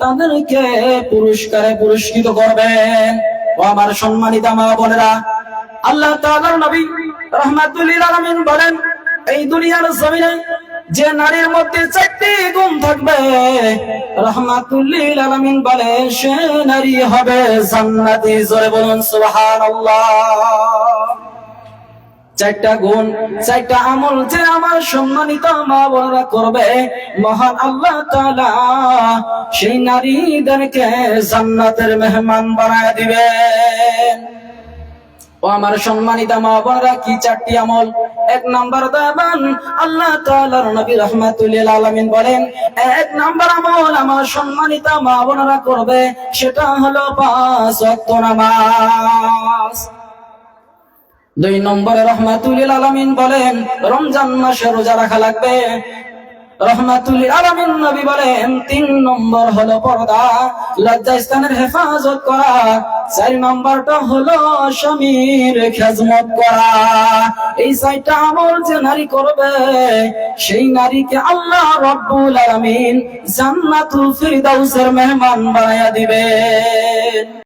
তাদেরকে পুরস্কারে পুরস্কৃত করবেন। ও আমার সম্মানিত মা বোনেরা, আল্লাহ তাআলার নবী রাহমাতুল লিল আলামিন বলেন, এই দুনিয়ার জমিনে যে নারীর মধ্যে 4টি গুণ থাকবে, রাহমাতুল লিল আলামিন বলে সে নারী হবে জান্নাতি। জোরে বলুন সুবহানাল্লাহ। 4টা গুণ, 4টা আমল যে আমার সম্মানিত মা বোনেরা করবে, মহান আল্লাহ তাআলা সেই নারীদেরকে জান্নাতের মেহমান বানায় দিবেন। ও আমার সম্মানিত মা বোনেরা, কি 4টি আমল? 1 নাম্বার দাবান, আল্লাহ তাআলার নবী রাহমাতুল লিল আলামিন বলেন, 1 নাম্বার আমল আমার সম্মানিত মা বোনেরা করবে, সেটা হলো 5 ওয়াক্ত নামাজ। 2 নম্বরে রাহমাতুল লিল আলামিন বলেন, রমজান মাসে রোজা রাখা লাগবে। রাহমাতুল লিল আলামিন নবী বলেন, 3 নম্বর হলো পর্দা, লজ্জাস্থানের হেফাজত করা। 4 নম্বরটা হলো স্বামীর খেদমত করা। এই 4টা আমল যে নারী করবে, সেই নারীকে আল্লাহ রাব্বুল আলামিন জান্নাতুল ফিরদাউসের মেহমান বানায়া দিবেন।